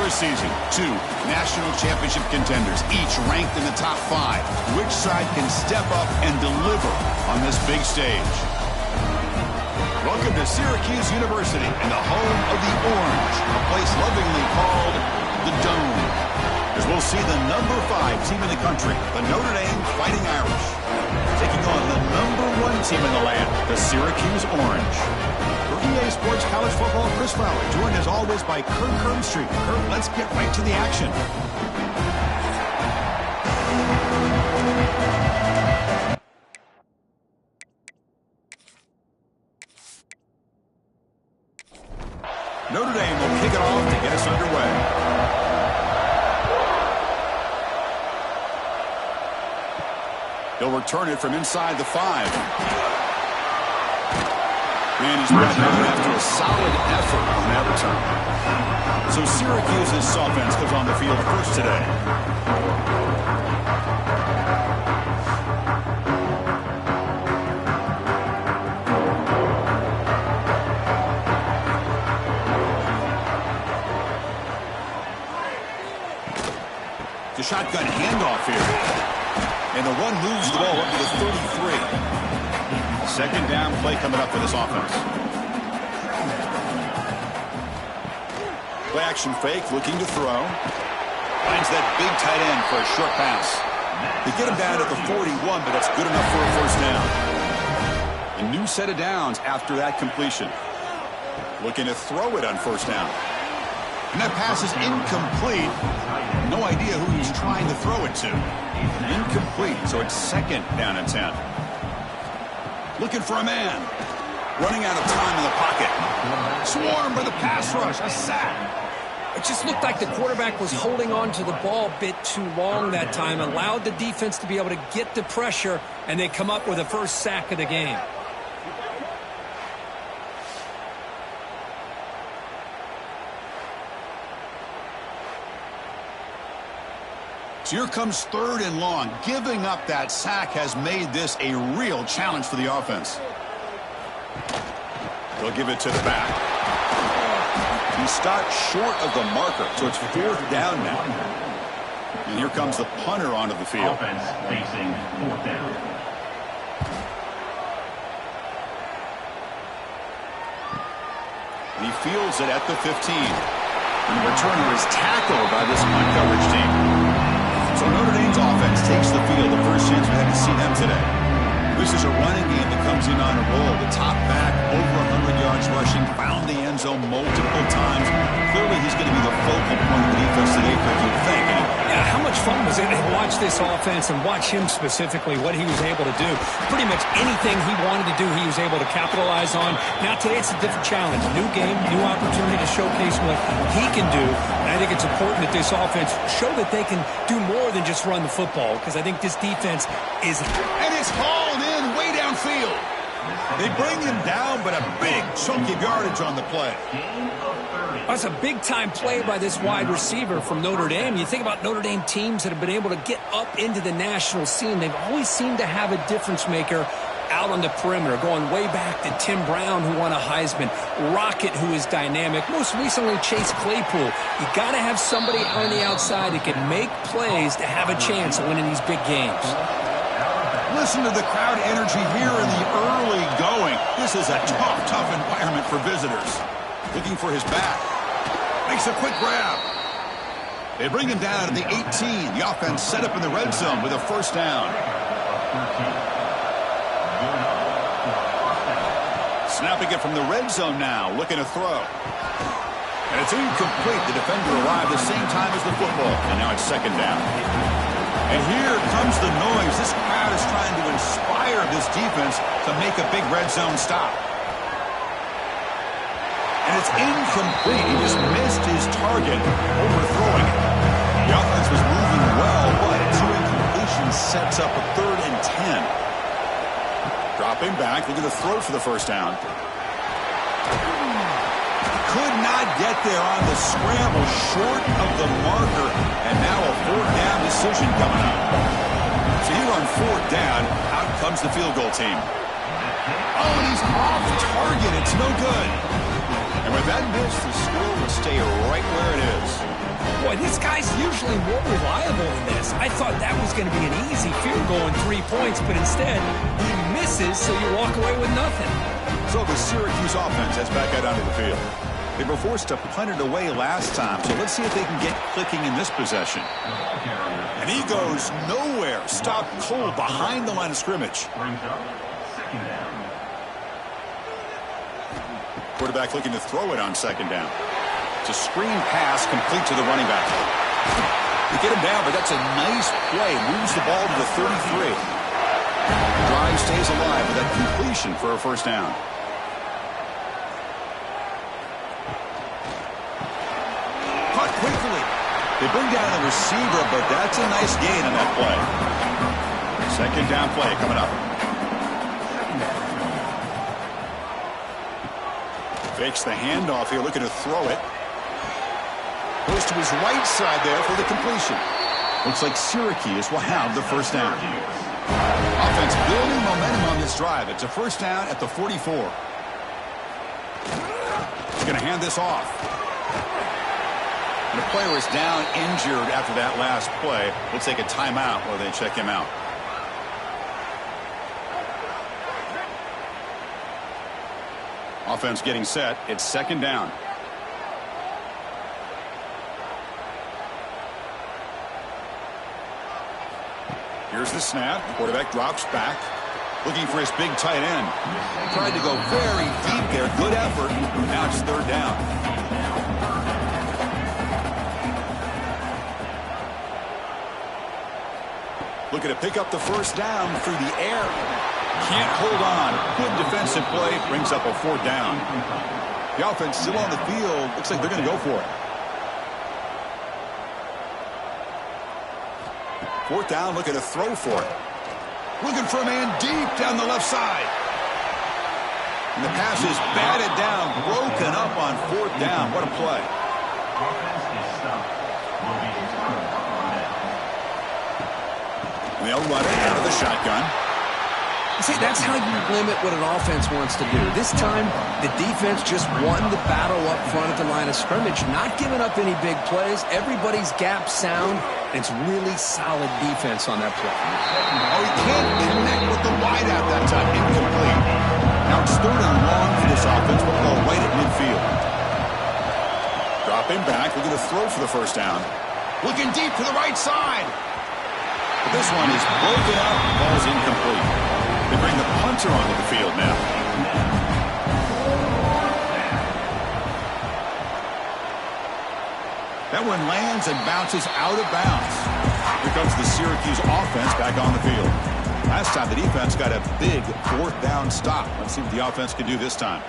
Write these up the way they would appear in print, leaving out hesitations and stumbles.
regular season. Two national championship contenders, each ranked in the top 5. Which side can step up and deliver on this big stage? Welcome to Syracuse University and the home of the Orange, a place lovingly called the Dome. As we'll see the number 5 team in the country, the Notre Dame Fighting Irish, taking on the number 1 team in the land, the Syracuse Orange. For EA Sports College Football, Chris Fowler, joined as always by Kirk Herbstreit. Kirk, let's get right to the action. Notre Dame will kick it off to get us underway. He'll return it from inside the 5. And he's brought down after a solid effort on that return. So Syracuse's offense comes on the field first today. The shotgun handoff here. And the run moves the ball up to the 33. Second down play coming up for this offense. Play action fake, looking to throw. Finds that big tight end for a short pass. They get him down at the 41, but that's good enough for a first down. A new set of downs after that completion. Looking to throw it on first down. And that pass is incomplete. No idea who he's trying to throw it to. Incomplete, so it's second down and 10. Looking for a man. Running out of time in the pocket. Swarmed by the pass rush. A sack. It just looked like the quarterback was holding on to the ball a bit too long that time. Allowed the defense to be able to get the pressure, and they come up with the first sack of the game. So here comes third and long. Giving up that sack has made this a real challenge for the offense. They'll give it to the back. He stopped short of the marker, so it's fourth down now. And here comes the punter onto the field. Offense facing fourth down. He fields it at the 15. And the returner is tackled by this punt coverage team. So Notre Dame's offense takes the field. The first chance we had to see them today. This is a running game that comes in on a roll. The top back, over 100 yards rushing, found the end zone multiple times. Clearly, he's going to be the focal point of the defense today, you think. Yeah, how much fun was it to watch this offense and watch him specifically, what he was able to do. Pretty much anything he wanted to do, he was able to capitalize on. Now today it's a different challenge. New game, new opportunity to showcase what he can do. And I think it's important that this offense show that they can do more than just run the football, because I think this defense is... And it's hauled in way downfield. They bring him down, but a big chunk of yardage on the play. That's a big-time play by this wide receiver from Notre Dame. You think about Notre Dame teams that have been able to get up into the national scene. They've always seemed to have a difference maker out on the perimeter, going way back to Tim Brown, who won a Heisman, Rocket, who is dynamic, most recently Chase Claypool. You got to have somebody on the outside that can make plays to have a chance of winning these big games. Listen to the crowd energy here in the early going. This is a tough environment for visitors. Looking for his back. Makes a quick grab. They bring him down to the 18. The offense set up in the red zone with a first down. Snapping it from the red zone now. Looking to throw. And it's incomplete. The defender arrived the same time as the football. And now it's second down. And here comes the noise. This crowd is trying to inspire this defense to make a big red zone stop. And it's incomplete. He just missed his target, overthrowing it. The offense was moving well, but two incompletions sets up a 3rd and 10. Dropping back, looking to throw for the first down. Could not get there on the scramble, short of the marker, and now a 4th down decision coming up. So here on 4th down, out comes the field goal team. Oh, and he's off target. It's no good. And with that miss, the score will stay right where it is. boy, this guy's usually more reliable in this. I thought that was going to be an easy field goal and 3 points, but instead he misses, so you walk away with nothing. So the Syracuse offense heads back out onto the field. They were forced to punt it away last time, so let's see if they can get clicking in this possession. And he goes nowhere. Stopped cold behind the line of scrimmage. Quarterback looking to throw it on second down. It's a screen pass complete to the running back. They get him down, but that's a nice play. Moves the ball to the 33. The drive stays alive with that completion for a first down. Caught quickly. They bring down the receiver, but that's a nice gain on that play. Second down play coming up. Fakes the handoff here, looking to throw it. Goes to his right side there for the completion. Looks like Syracuse will have the first down. Offense building momentum on this drive. It's a first down at the 44. He's going to hand this off. And the player is down injured after that last play. We'll take a timeout while they check him out. Offense getting set. It's second down. Here's the snap. Quarterback drops back. Looking for his big tight end. Tried to go very deep there. Good effort. Now it's third down. Looking to pick up the first down through the air. Can't hold on. Good defensive play. Brings up a fourth down. The offense still on the field. Looks like they're going to go for it. Fourth down, looking to throw for it. Looking for a man deep down the left side. And the pass is batted down, broken up on fourth down. What a play. And they'll run it out of the shotgun. See, that's how you limit what an offense wants to do. This time, the defense just won the battle up front at the line of scrimmage, not giving up any big plays. Everybody's gap sound. It's really solid defense on that play. Oh, he can't connect with the wideout that time. Incomplete. Now it's third and long for this offense. We'll go right at midfield. Dropping back. We're going to throw for the first down. Looking deep to the right side. But this one is broken up. Ball's incomplete. They bring the punter onto the field now. That one lands and bounces out of bounds. Here comes the Syracuse offense back on the field. Last time the defense got a big fourth down stop. Let's see what the offense can do this time.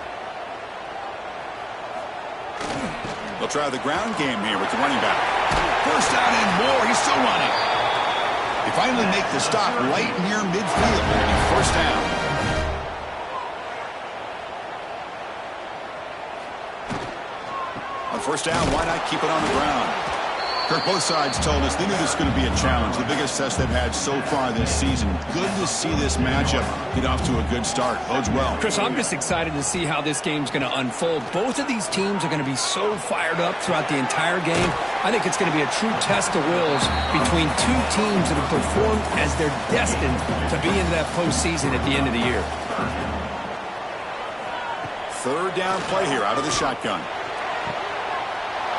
They'll try the ground game here with the running back. First down and more. He's still running. They finally make the stop right near midfield. First down. On first down, why not keep it on the ground? Kirk, both sides told us they knew this was going to be a challenge. The biggest test they've had so far this season. Good to see this matchup get off to a good start. Bodes well. Chris, I'm just excited to see how this game's going to unfold. Both of these teams are going to be so fired up throughout the entire game. I think it's going to be a true test of wills between two teams that have performed as they're destined to be in that postseason at the end of the year. Third down play here out of the shotgun.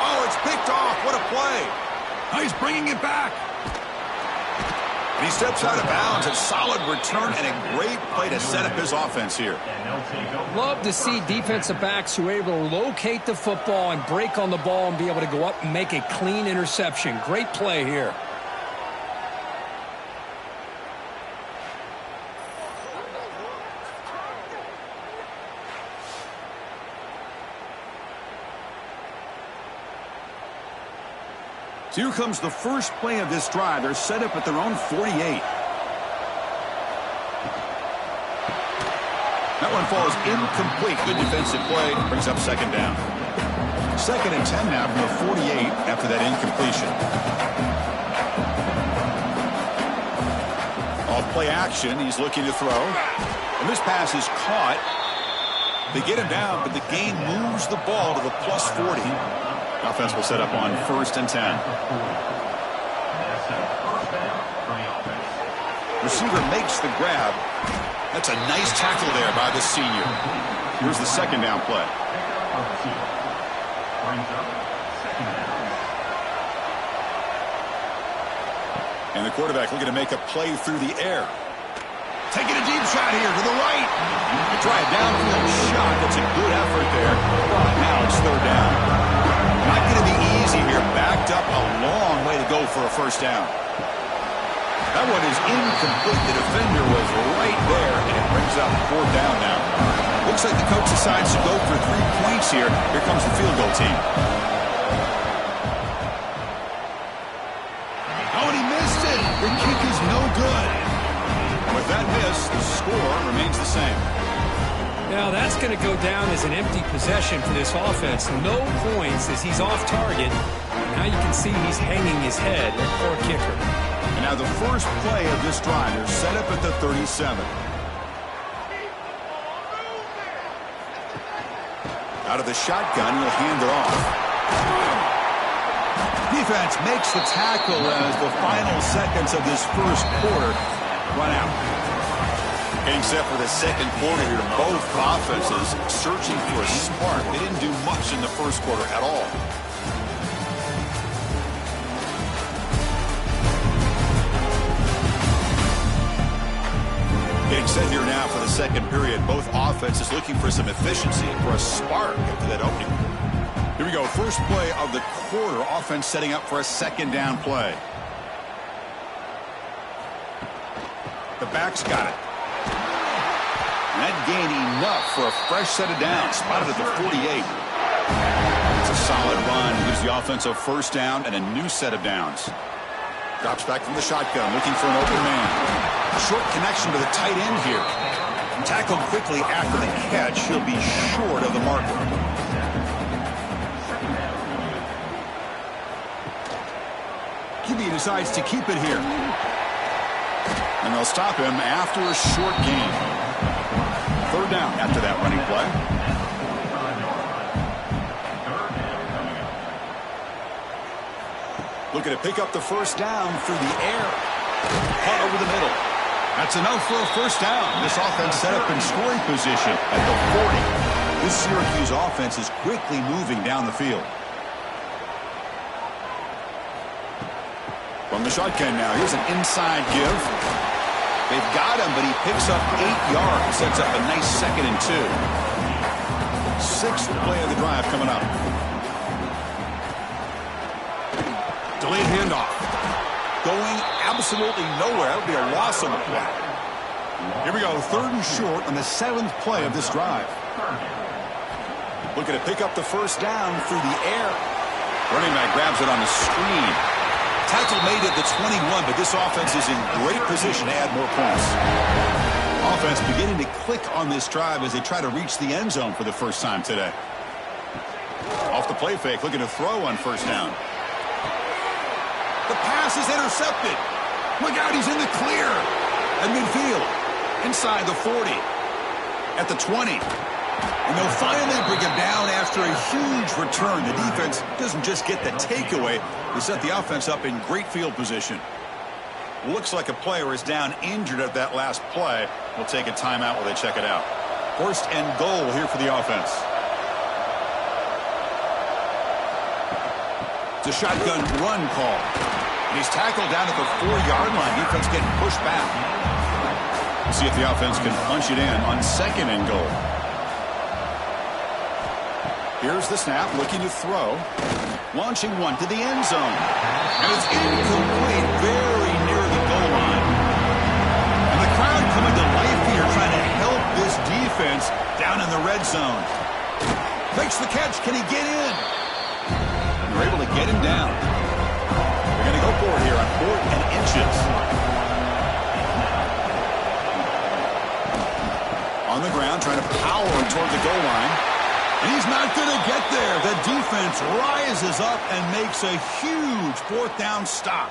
Oh, it's picked off. What a play. Oh, he's bringing it back. And he steps out of bounds. A solid return and a great play to set up his offense here. Love to see defensive backs who are able to locate the football and break on the ball and be able to go up and make a clean interception. Great play here. So here comes the first play of this drive. They're set up at their own 48. That one falls incomplete. Good defensive play. Brings up second down. Second and 10 now from the 48 after that incompletion. Off play action. He's looking to throw. And this pass is caught. They get him down, but the game moves the ball to the plus 40. Offense will set up on 1st and 10. Receiver makes the grab. That's a nice tackle there by the senior. Here's the 2nd down play. And the quarterback looking to make a play through the air. Taking a deep shot here to the right. Try a downfield shot. That's a good effort there. But now it's 3rd down. Not going to be easy here. Backed up a long way to go for a 1st down. That one is incomplete. The defender was right there, and it brings up 4th down now. Looks like the coach decides to go for 3 points here. Here comes the field goal team. Oh, and he missed it. The kick is no good. With that miss, the score remains the same. Now that's going to go down as an empty possession for this offense. No points as he's off target. Now you can see he's hanging his head. Poor kicker. And now the first play of this drive is set up at the 37. Out of the shotgun, he'll hand it off. Defense makes the tackle as the final seconds of this first quarter run out. Getting set for the 2nd quarter here. Both offenses searching for a spark. They didn't do much in the first quarter at all. Getting set here now for the 2nd period. Both offenses looking for some efficiency, for a spark after that opening. Here we go. First play of the quarter. Offense setting up for a 2nd down play. The back's got it. And that gained enough for a fresh set of downs. Spotted at the 48. It's a solid run. Gives the offense a 1st down and a new set of downs. Drops back from the shotgun, looking for an open man. A short connection to the tight end here. Tackled quickly after the catch. He'll be short of the marker. QB decides to keep it here. And they'll stop him after a short gain. 3rd down after that running play. Looking to pick up the 1st down through the air. Caught over the middle. That's enough for a 1st down. This offense set up in scoring position at the 40. This Syracuse offense is quickly moving down the field. From the shotgun now, here's an inside give. They've got him, but he picks up 8 yards. Sets up a nice 2nd and 2. 6th play of the drive coming up. Delayed handoff. Going absolutely nowhere. That would be a loss on the play. Here we go. 3rd and short on the 7th play of this drive. Looking to pick up the 1st down through the air. Running back grabs it on the screen. Tackle made at the 21, but this offense is in great position to add more points. Offense beginning to click on this drive as they try to reach the end zone for the first time today. Off the play fake, looking to throw on 1st down. The pass is intercepted. Look out, he's in the clear. At midfield. Inside the 40. At the 20. And they'll finally bring him down after a huge return. The defense doesn't just get the takeaway. They set the offense up in great field position. Looks like a player is down injured at that last play. We'll take a timeout while they check it out. 1st and goal here for the offense. It's a shotgun run call. And he's tackled down at the 4-yard line. Defense getting pushed back. We'll see if the offense can punch it in on 2nd and goal. Here's the snap, looking to throw. Launching one to the end zone. And it's incomplete, very near the goal line. And the crowd coming to life here, trying to help this defense down in the red zone. Makes the catch. Can he get in? And they're able to get him down. They're going to go for it here on 4th and inches. On the ground, trying to power toward the goal line. And he's not going to get there. The defense rises up and makes a huge 4th down stop.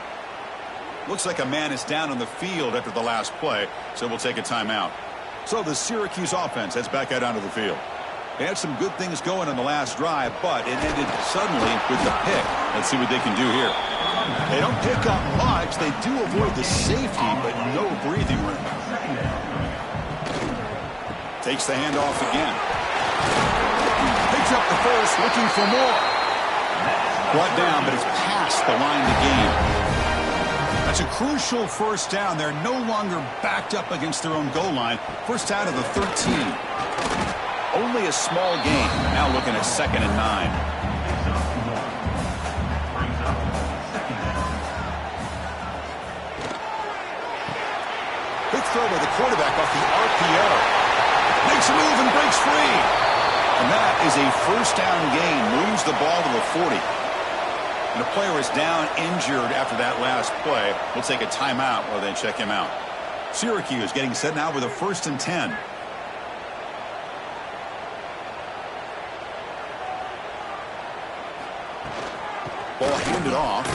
Looks like a man is down on the field after the last play, so we'll take a timeout. So the Syracuse offense heads back out onto the field. They had some good things going on the last drive, but it ended suddenly with the pick. Let's see what they can do here. They don't pick up much. They do avoid the safety, but no breathing room. Takes the handoff again. Picks up the first, looking for more. Brought down, but it's past the line to gain. That's a crucial first down. They're no longer backed up against their own goal line. First out of the 13. Only a small gain. Now looking at 2nd and 9. Quick throw by the quarterback off the RPO. Makes a move and breaks free. And that is a first down gain. Moves the ball to the 40. And the player is down injured after that last play. We'll take a timeout while they check him out. Syracuse getting set now with a 1st and 10. Ball handed off.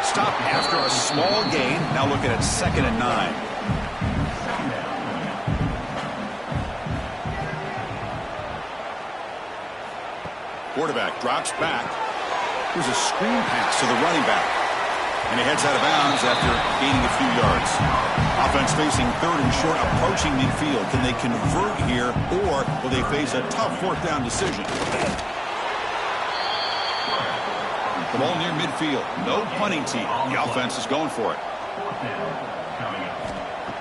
Stopped after a small gain. Now looking at 2nd and 9. Quarterback drops back. Here's a screen pass to the running back. And he heads out of bounds after gaining a few yards. Offense facing 3rd and short, approaching midfield. Can they convert here, or will they face a tough 4th down decision? The ball near midfield. No punting team. The offense is going for it.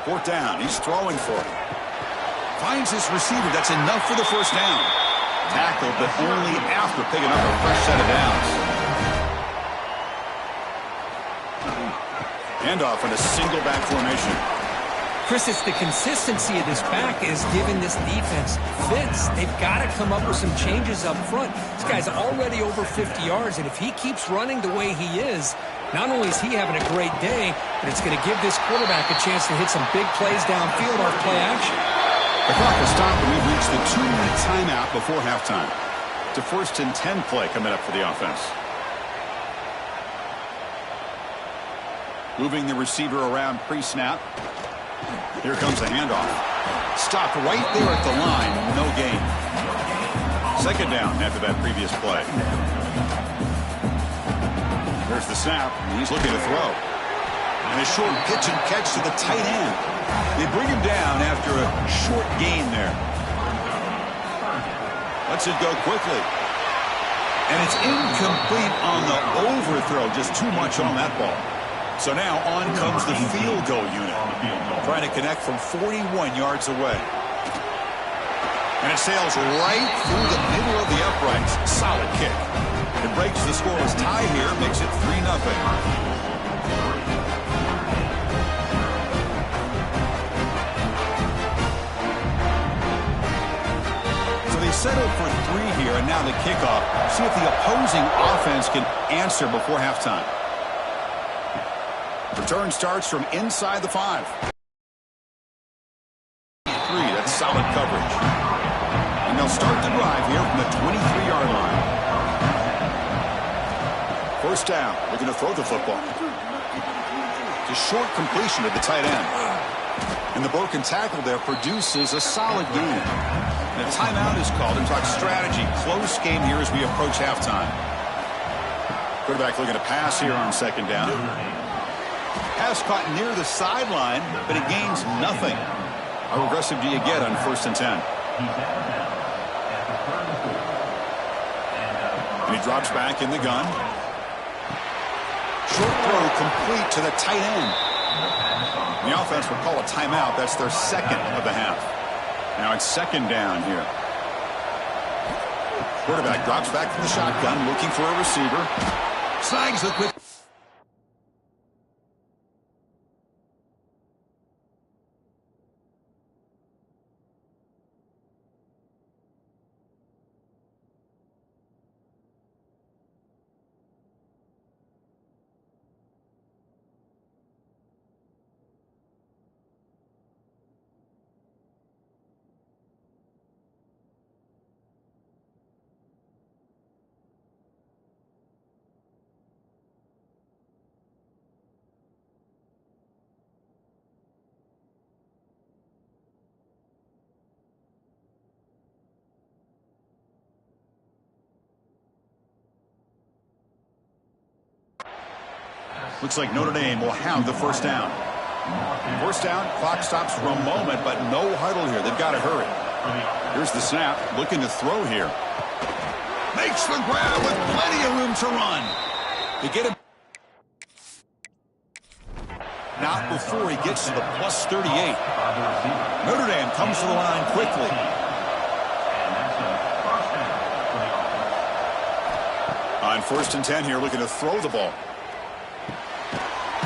4th down. He's throwing for it. Finds his receiver. That's enough for the first down. Tackled, but only after picking up a fresh set of downs. Handoff in a single back formation. Chris, it's the consistency of this back is giving this defense fits. They've got to come up with some changes up front. This guy's already over 50 yards, and if he keeps running the way he is, not only is he having a great day, but it's going to give this quarterback a chance to hit some big plays downfield off play action. The clock has stopped, and we've reached the 2-minute timeout before halftime. It's a 1st and 10 play coming up for the offense. Moving the receiver around pre-snap. Here comes the handoff. Stopped right there at the line. No gain. 2nd down after that previous play. There's the snap. And he's looking to throw. And a short pitch and catch to the tight end. They bring him down after a short gain there. Lets it go quickly. And it's incomplete on the overthrow. Just too much on that ball. So now on comes the field goal unit. Trying to connect from 41 yards away. And it sails right through the middle of the uprights. Solid kick. It breaks the scoreless tie here. Makes it 3-0. So they settled for 3 here, and now the kickoff. See if the opposing offense can answer before halftime. Return starts from inside the 5. 3, that's solid coverage. And they'll start the drive here from the 23-yard line. First down, they're going to throw the football. It's a short completion to the tight end. And the broken tackle there produces a solid gain. And a timeout is called and talk strategy. Close game here as we approach halftime. Quarterback looking to pass here on 2nd down. Pass caught near the sideline, but it gains nothing. How aggressive do you get on 1st and 10? And he drops back in the gun. Short throw complete to the tight end. The offense will call a timeout. That's their 2nd of the half. Now it's 2nd down here. Quarterback drops back from the shotgun, looking for a receiver. Snags the quick. Looks like Notre Dame will have the first down. First down, clock stops for a moment, but no huddle here. They've got to hurry. Here's the snap, looking to throw here. Makes the grab with plenty of room to run. They get him. Not before he gets to the plus 38. Notre Dame comes to the line quickly. On 1st and 10 here, looking to throw the ball.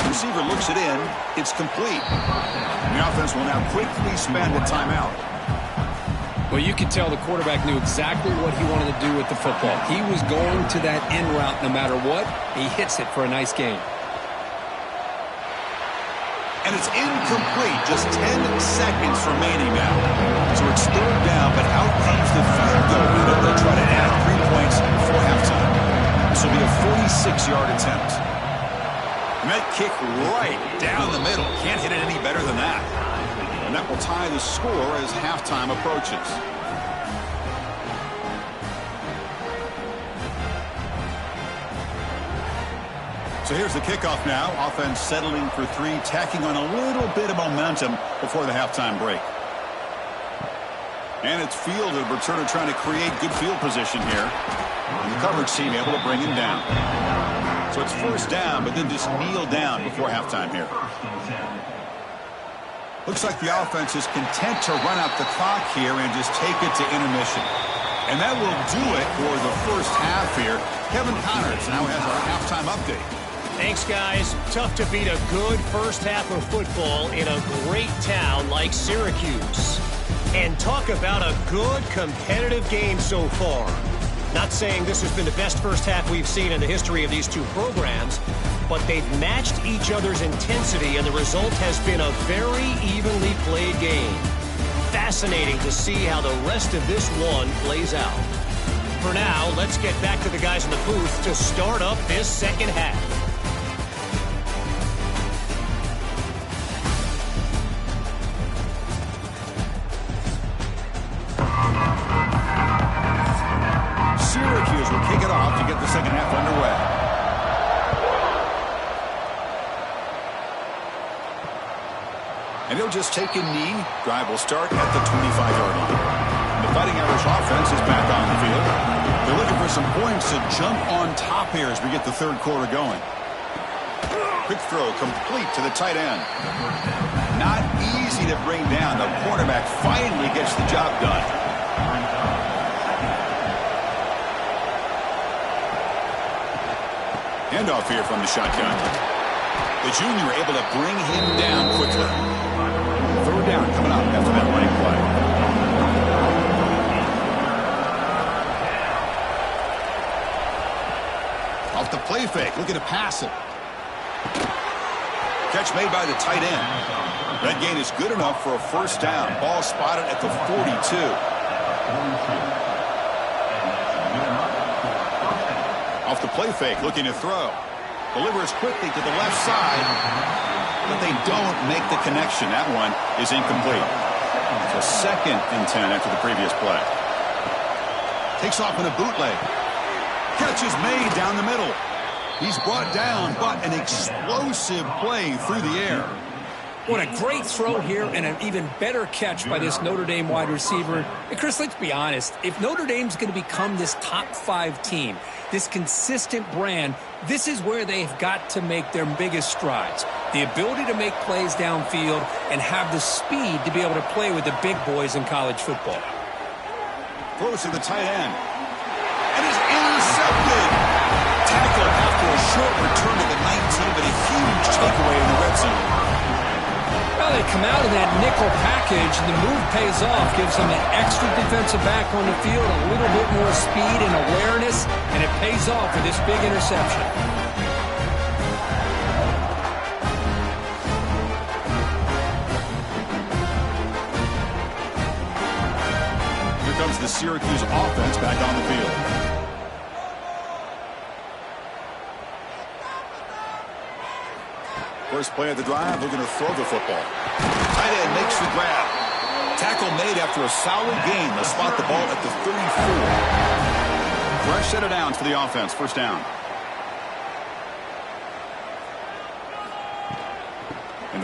Receiver looks it in. It's complete. The offense will now quickly spend a timeout. Well, you could tell the quarterback knew exactly what he wanted to do with the football. He was going to that end route no matter what. He hits it for a nice gain. And it's incomplete. Just 10 seconds remaining now. So it's 3rd down, but out comes the field goal. They'll try to add 3 points before halftime. This will be a 46-yard attempt. And that kick right down the middle. Can't hit it any better than that. And that will tie the score as halftime approaches. So here's the kickoff now. Offense settling for 3, tacking on a little bit of momentum before the halftime break. And it's fielded. Returner trying to create good field position here. And the coverage team able to bring him down. So it's first down, but then just kneel down before halftime here. Looks like the offense is content to run out the clock here and just take it to intermission. And that will do it for the first half here. Kevin Connors now has our halftime update. Thanks, guys. Tough to beat a good first half of football in a great town like Syracuse. And talk about a good competitive game so far. Not saying this has been the best first half we've seen in the history of these two programs, but they've matched each other's intensity, and the result has been a very evenly played game. Fascinating to see how the rest of this one plays out. For now, let's get back to the guys in the booth to start up this second half. Syracuse will kick it off to get the second half underway. And he'll just take a knee. Drive will start at the 25-yard line. The Fighting Irish offense is back on the field. They're looking for some points to jump on top here as we get the third quarter going. Quick throw complete to the tight end. Not easy to bring down. The quarterback finally gets the job done. Handoff here from the shotgun. The junior able to bring him down quickly. 3rd down coming up after that running play. Off the play fake, looking to pass it. Catch made by the tight end. That gain is good enough for a first down. Ball spotted at the 42. Off the play fake, looking to throw. Delivers quickly to the left side, but they don't make the connection. That one is incomplete. So 2nd and 10 after the previous play. Takes off in a bootleg. Catch is made down the middle. He's brought down, but an explosive play through the air. What a great throw here and an even better catch by this Notre Dame wide receiver. And Chris, let's be honest. If Notre Dame's going to become this top 5 team, this consistent brand, this is where they've got to make their biggest strides. The ability to make plays downfield and have the speed to be able to play with the big boys in college football. Throws to the tight end. And is intercepted. Tackle after a short return to the 19, but a huge takeaway in the red zone. Well, they come out of that nickel package, and the move pays off, gives them an extra defensive back on the field, a little bit more speed and awareness, and it pays off with this big interception. Here comes the Syracuse offense back on the field. First play of the drive, looking to throw the football. Tight end makes the grab. Tackle made after a solid gain. They'll spot the ball at the 34. Fresh set of downs for the offense. First down.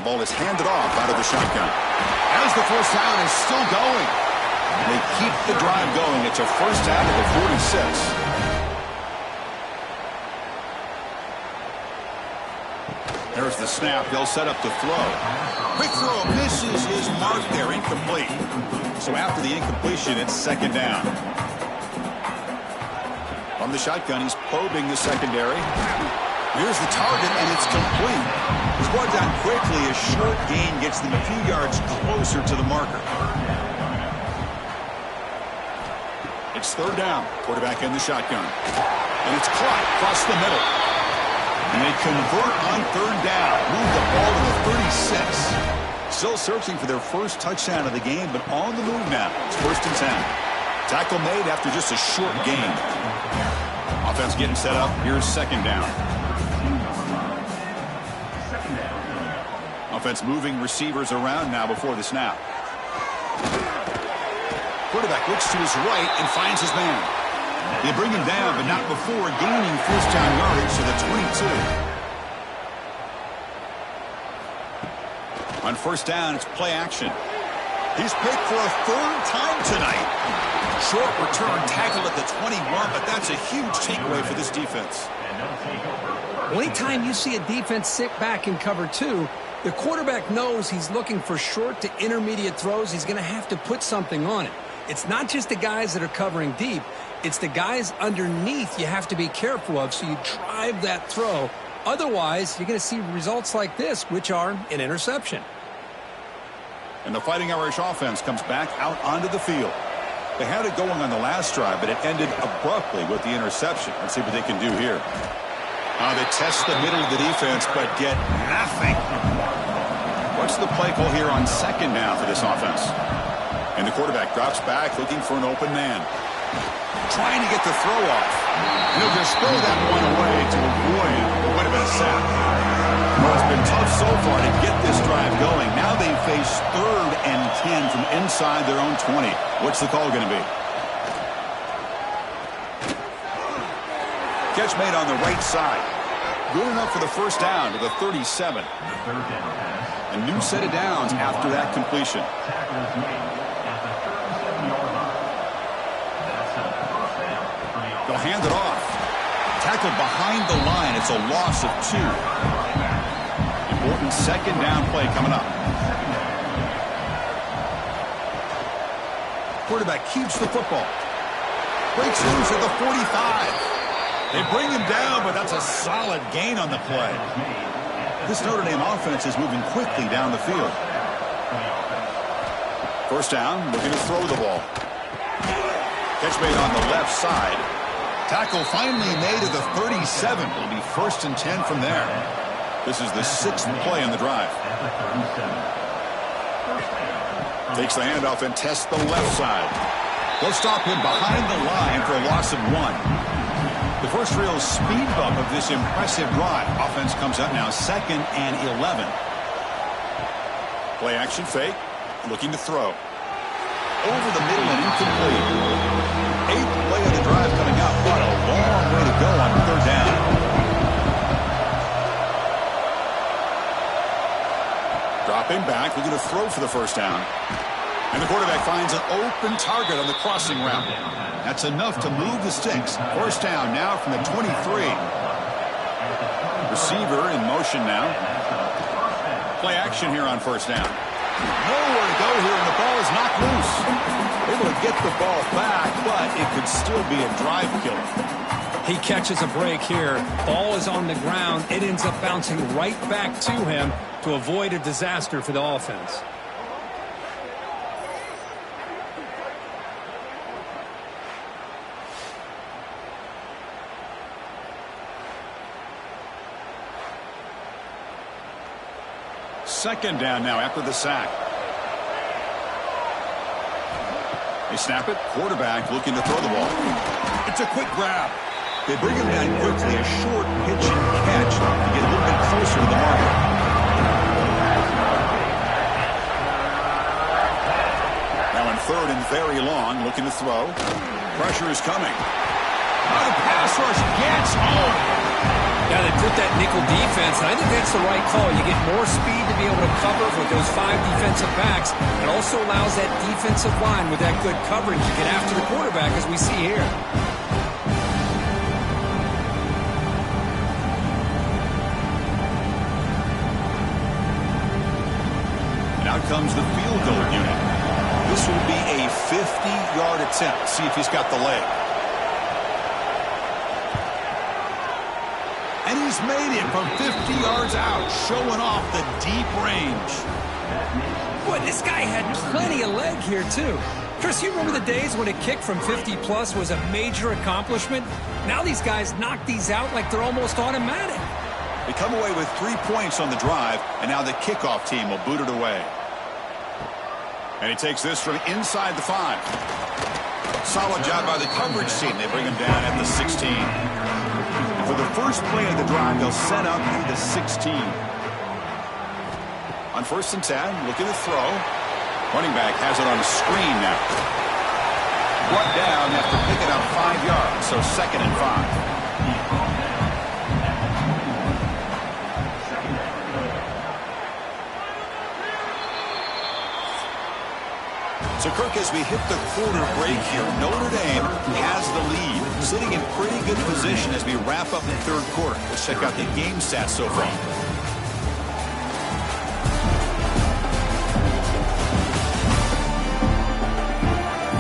The ball is handed off out of the shotgun. As the first down is still going. They keep the drive going. It's a first down at the 46. There's the snap. They'll set up the throw. Quick throw misses his mark there. Incomplete. So after the incompletion, it's second down. From the shotgun, he's probing the secondary. Here's the target, and it's complete. He's brought down quickly. A short gain gets them a few yards closer to the marker. It's third down. Quarterback in the shotgun. And it's caught across the middle. And they convert on third down. Move the ball to the 36. Still searching for their first touchdown of the game, but on the move now. It's first and 10. Tackle made after just a short gain. Offense getting set up. Here's second down. Offense moving receivers around now before the snap. Quarterback looks to his right and finds his man. They bring him down, but not before gaining first down yardage to the 22. On first down, it's play action. He's picked for a third time tonight. Short return tackle at the 21, but that's a huge takeaway for this defense. Well, anytime you see a defense sit back in cover two, the quarterback knows he's looking for short to intermediate throws. He's going to have to put something on it. It's not just the guys that are covering deep. It's the guys underneath you have to be careful of, so you drive that throw. Otherwise, you're going to see results like this, which are an interception. And the Fighting Irish offense comes back out onto the field. They had it going on the last drive, but it ended abruptly with the interception. Let's see what they can do here. They test the middle of the defense, but get nothing. What's the play call here on second down for this offense? And the quarterback drops back, looking for an open man. Trying to get the throw off. And he'll just throw that one away to avoid what would have been a sack. Well, it's been tough so far to get this drive going. Now they face third and 10 from inside their own 20. What's the call going to be? Catch made on the right side. Good enough for the first down to the 37. A new set of downs after that completion. They'll hand it off. Tackled behind the line. It's a loss of 2. Important second down play coming up. Quarterback keeps the football. Breaks loose at the 45. They bring him down, but that's a solid gain on the play. This Notre Dame offense is moving quickly down the field. First down, looking to throw the ball. Catch made on the left side. Tackle finally made at the 37. It'll be first and 10 from there. This is the 6th play on the drive. Takes the handoff and tests the left side. They'll stop him behind the line for a loss of 1. The first real speed bump of this impressive drive. Offense comes up now 2nd and 11. Play action fake. Looking to throw. Over the middle and incomplete. 8th play of the drive coming up. What a long way to go on third down. Dropping back, looking to throw for the first down. And the quarterback finds an open target on the crossing route. That's enough to move the sticks. First down now from the 23. Receiver in motion now. Play action here on first down. Nowhere to go here, and the ball is knocked loose. Able to get the ball back, but it could still be a drive killer. He catches a break here. Ball is on the ground. It ends up bouncing right back to him to avoid a disaster for the offense. Second down now after the sack. They snap it. Quarterback looking to throw the ball. It's a quick grab. They bring him down quickly. A short pitch and catch to get a little bit closer to the marker. Now in third and very long, looking to throw. Pressure is coming. Oh, the pass rush gets home. Yeah, they put with that nickel defense, and I think that's the right call. You get more speed to be able to cover with those 5 defensive backs. It also allows that defensive line with that good coverage to get after the quarterback, as we see here. And out comes the field goal unit. This will be a 50-yard attempt. See if he's got the leg. And he's made it from 50 yards out, showing off the deep range. Boy, this guy had plenty of leg here, too. Chris, you remember the days when a kick from 50-plus was a major accomplishment? Now these guys knock these out like they're almost automatic. They come away with 3 points on the drive, and now the kickoff team will boot it away. And he takes this from inside the 5. Solid job by the coverage team. They bring him down at the 16. And for the first play of the drive, they'll set up at the 16. On 1st and 10, looking to throw. Running back has it on the screen now. Brought down after picking up 5 yards, so 2nd and 5. So, Kirk, as we hit the quarter break here, Notre Dame has the lead, sitting in pretty good position as we wrap up the 3rd quarter. Let's check out the game stats so far.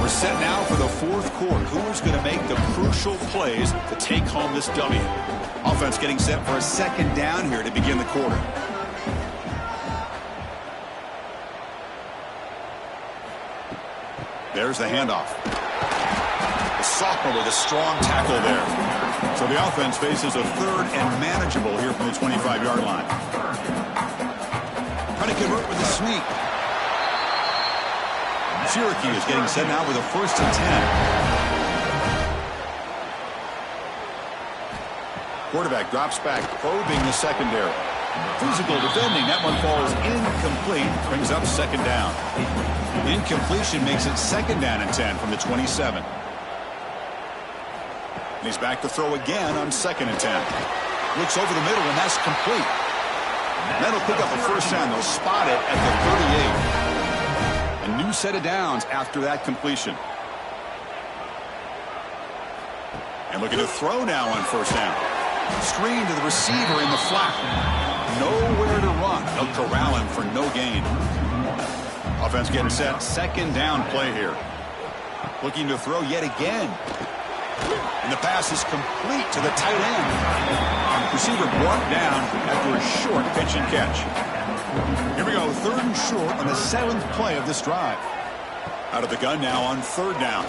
We're set now for the 4th quarter. Who is going to make the crucial plays to take home this W? Offense getting set for a 2nd down here to begin the quarter. There's the handoff. The sophomore with a strong tackle there. So the offense faces a 3rd and manageable here from the 25-yard line. Trying to convert with a sweep. Syracuse getting set now with a 1st and 10. Quarterback drops back, probing the secondary. Physical defending. That one falls incomplete. Brings up 2nd down. Incompletion makes it 2nd down and 10 from the 27. And he's back to throw again on 2nd and 10. Looks over the middle, and that's complete. That'll pick up a 1st down. They'll spot it at the 38. A new set of downs after that completion. And looking to throw now on 1st down. Screen to the receiver in the flat. Nowhere to run. They'll corral him for no gain. Offense getting set. 2nd down play here. Looking to throw yet again. And the pass is complete to the tight end. Receiver brought down after a short pitch and catch. Here we go. 3rd and short on the 7th play of this drive. Out of the gun now on 3rd down.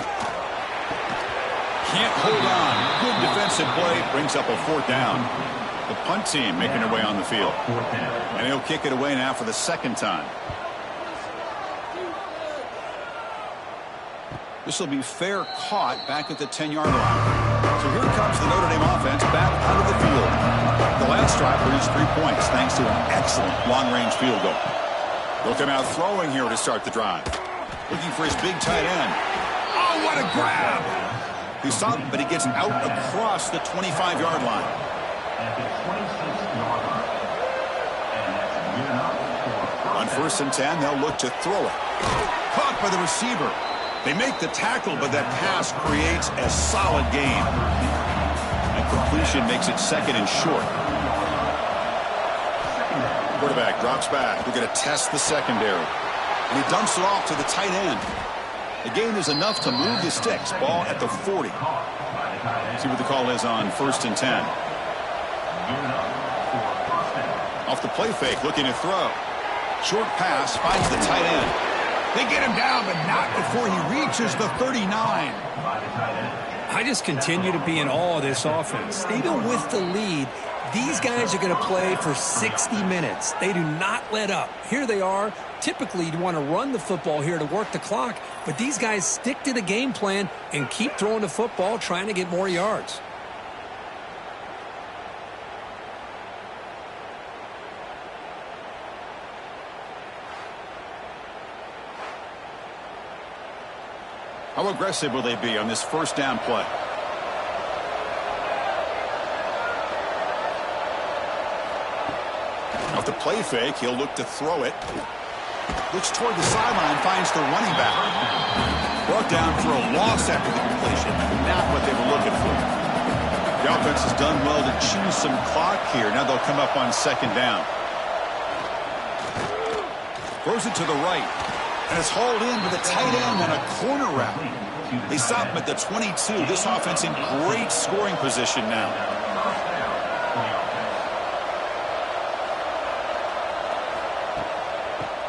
Can't hold on. Good defensive play. Brings up a 4th down. The punt team making their way on the field. And he'll kick it away now for the 2nd time. This will be fair caught back at the 10-yard line. So here comes the Notre Dame offense back out of the field. The last drive produced 3 points thanks to an excellent long-range field goal. They'll come out throwing here to start the drive. Looking for his big tight end. Oh, what a grab! He stopped, but he gets out across the 25-yard line. On 1st and 10, they'll look to throw it. Caught by the receiver. They make the tackle, but that pass creates a solid gain. And completion makes it 2nd and short. Quarterback drops back. We're going to test the secondary. And he dumps it off to the tight end. The gain is enough to move the sticks. Ball at the 40. See what the call is on 1st and 10. Off the play fake, looking to throw. Short pass, finds the tight end. They get him down, but not before he reaches the 39. I just continue to be in awe of this offense. Even with the lead, these guys are going to play for 60 minutes. They do not let up. Here they are. Typically, you want to run the football here to work the clock, but these guys stick to the game plan and keep throwing the football, trying to get more yards. How aggressive will they be on this 1st down play? Off the play fake, he'll look to throw it. Looks toward the sideline, finds the running back. Brought down for a loss after the completion. Not what they were looking for. The offense has done well to chew some clock here. Now they'll come up on second down. Throws it to the right. And it's hauled in with a tight end and a corner route. They stop him at the 22. This offense in great scoring position now.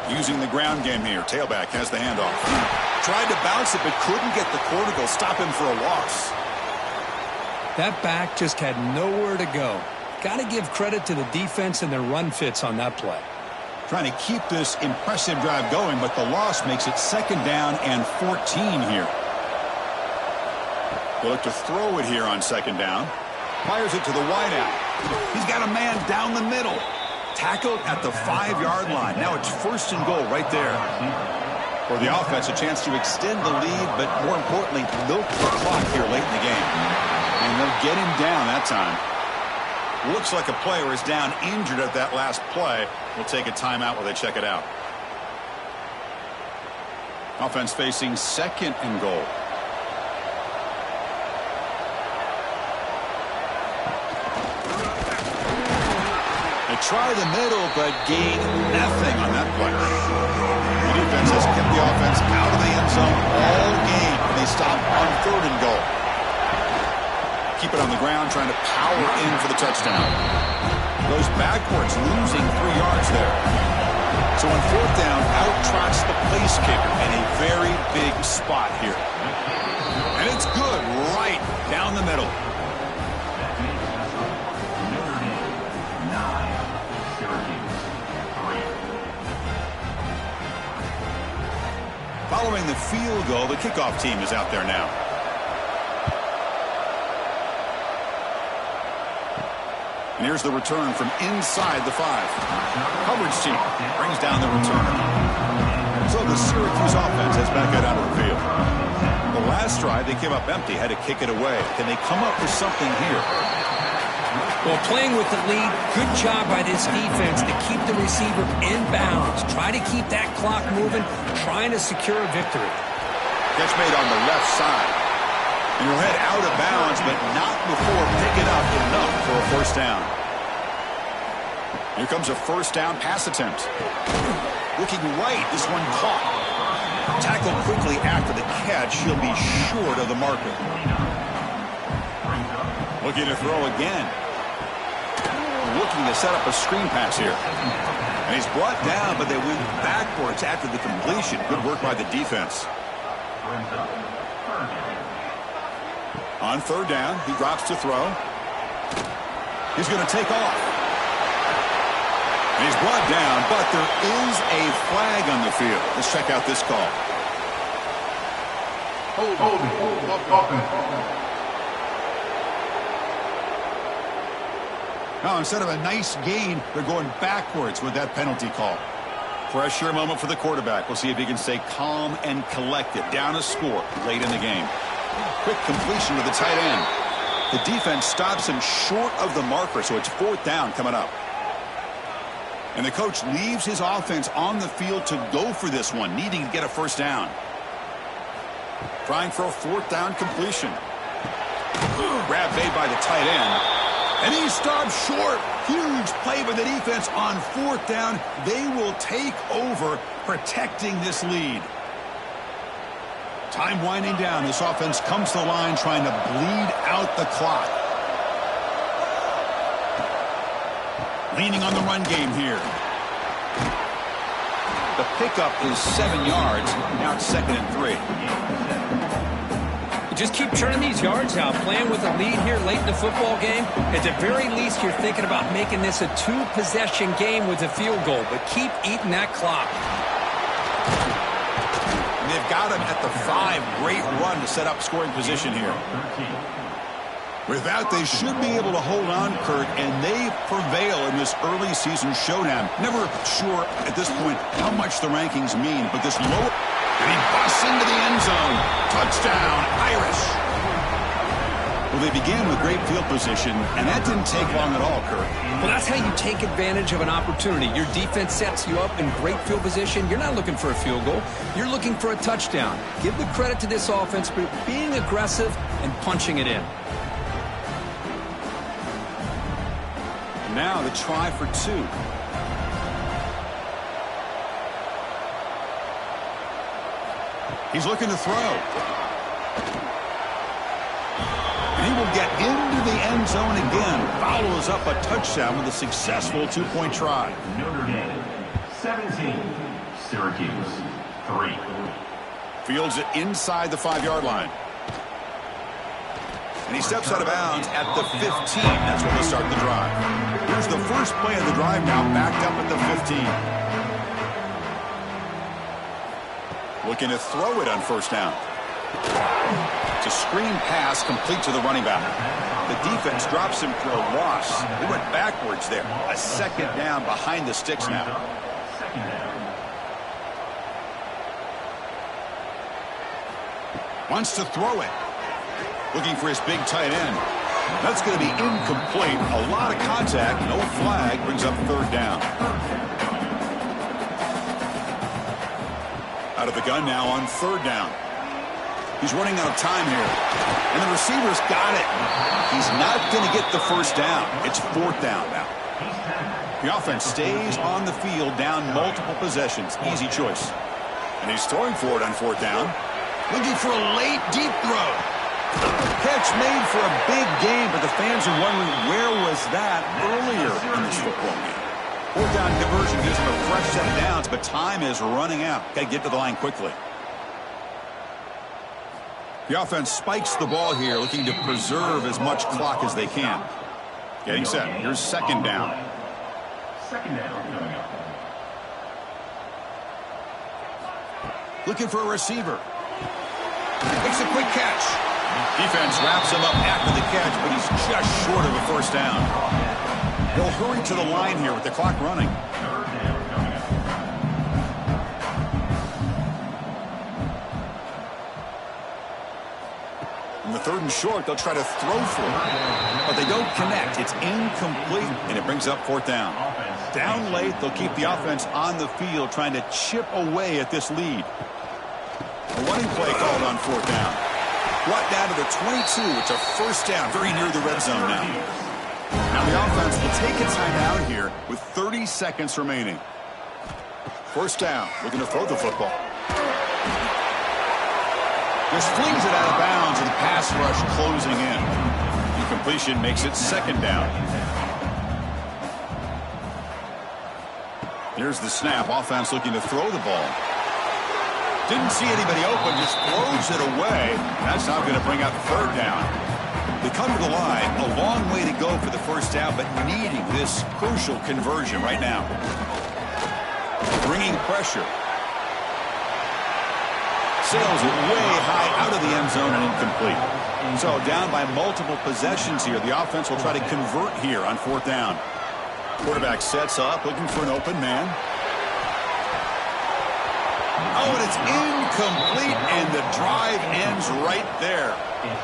Using the ground game here. Tailback has the handoff. Tried to bounce it, but couldn't get the corner to stop him for a loss. That back just had nowhere to go. Got to give credit to the defense and their run fits on that play. Trying to keep this impressive drive going, but the loss makes it second down and 14 here. They'll look to throw it here on second down. Fires it to the wideout. He's got a man down the middle. Tackled at the 5-yard line. Now it's first and goal right there. For the offense, a chance to extend the lead, but more importantly, milk the clock here late in the game. And they'll get him down that time. Looks like a player is down injured at that last play. We'll take a timeout while they check it out. Offense facing second and goal. They try the middle, but gain nothing on that play. The defense has kept the offense out of the end zone all game. They stop on third and goal. Keep it on the ground, trying to power in for the touchdown. Goes backwards, losing 3 yards there. So on fourth down, out trots the place kicker in a very big spot here. And it's good right down the middle. Following the field goal, the kickoff team is out there now. And here's the return from inside the 5. Coverage team brings down the returner. So the Syracuse offense has back out onto the field. The last drive, they came up empty, had to kick it away. Can they come up with something here? Well, playing with the lead, good job by this defense to keep the receiver in bounds. Try to keep that clock moving, trying to secure a victory. Catch made on the left side. And he'll head out of bounds, but not before picking up enough for a first down. Here comes a first down pass attempt. Looking right, this one caught. Tackled quickly after the catch. He'll be short of the marker. Looking to throw again. Looking to set up a screen pass here. And he's brought down, but they went backwards after the completion. Good work by the defense. On third down, he drops to throw. He's going to take off. And he's brought down, but there is a flag on the field. Let's check out this call. Now, instead of a nice gain, they're going backwards with that penalty call. Pressure moment for the quarterback. We'll see if he can stay calm and collected. Down a score late in the game. Quick completion to the tight end. The defense stops him short of the marker, so it's fourth down coming up. And the coach leaves his offense on the field to go for this one, needing to get a first down. Trying for a fourth down completion. Grab made by the tight end. And he stopped short. Huge play by the defense on fourth down. They will take over, protecting this lead. Time winding down. This offense comes to the line trying to bleed out the clock. Leaning on the run game here. The pickup is 7 yards. Now it's 2nd and 3. Just keep churning these yards out. Playing with a lead here late in the football game. At the very least, you're thinking about making this a 2-possession game with a field goal. But keep eating that clock. And they've got him at the 5. Great run to set up scoring position here. With that, they should be able to hold on, Kurt, and they prevail in this early season showdown. Never sure at this point how much the rankings mean, but this low... And he busts into the end zone. Touchdown, Irish. Well, they began with great field position, and that didn't take long at all, Kirk. Well, that's how you take advantage of an opportunity. Your defense sets you up in great field position. You're not looking for a field goal. You're looking for a touchdown. Give the credit to this offense for being aggressive and punching it in. Now the try for 2. He's looking to throw. And he will get into the end zone again. Follows up a touchdown with a successful 2-point try. Notre Dame 17, Syracuse 3. Fields it inside the 5-yard line. And he steps out of bounds at the 15. That's where they'll start the drive. Here's the first play of the drive now, backed up at the 15. Looking to throw it on first down. It's a screen pass complete to the running back. The defense drops him for a loss. He went backwards there. A second down behind the sticks now. Second down. Wants to throw it. Looking for his big tight end. That's going to be incomplete. A lot of contact. No flag. Brings up third down. Out of the gun now on third down. He's running out of time here. And the receiver's got it. He's not going to get the first down. It's fourth down now. The offense stays on the field down multiple possessions. Easy choice. And he's throwing for it on fourth down. Looking for a late deep throw. Catch made for a big game, but the fans are wondering where was that earlier in this football game. Fourth down conversion gives him a fresh set of downs, but time is running out. Got to get to the line quickly. The offense spikes the ball here, looking to preserve as much clock as they can. Getting set. Here's second down. Second down coming up. Looking for a receiver. Makes a quick catch. Defense wraps him up after the catch, but he's just short of a first down. They'll hurry to the line here with the clock running. Third down coming up. On the third and short, they'll try to throw for it, but they don't connect. It's incomplete, and it brings up fourth down. Down late, they'll keep the offense on the field, trying to chip away at this lead. A running play called on fourth down. Brought down to the 22. It's a first down, very near the red zone now. Now the offense will take a timeout here with 30 seconds remaining. First down, looking to throw the football. Just flings it out of bounds, and the pass rush closing in. Incompletion makes it second down. Here's the snap. Offense looking to throw the ball. Didn't see anybody open, just throws it away. That's now going to bring up third down. They come to the line, a long way to go for the first down, but needing this crucial conversion right now. Bringing pressure. Sails it way high out of the end zone and incomplete. So down by multiple possessions here. The offense will try to convert here on fourth down. Quarterback sets up, looking for an open man. Oh, and it's incomplete, and the drive ends right there.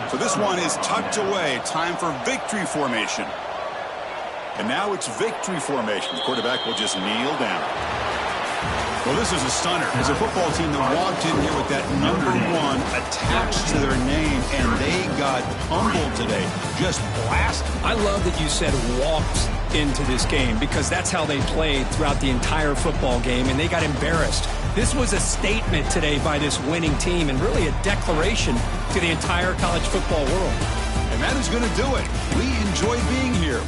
So this one is tucked away. Time for victory formation. And now it's victory formation. The quarterback will just kneel down. Well, this is a stunner. It's a football team that walked in here with that number 1 attached to their name, and they got humbled today. Just blasted. I love that you said walked into this game, because that's how they played throughout the entire football game, and they got embarrassed. This was a statement today by this winning team, and really a declaration to the entire college football world. And that is going to do it. We enjoy being here.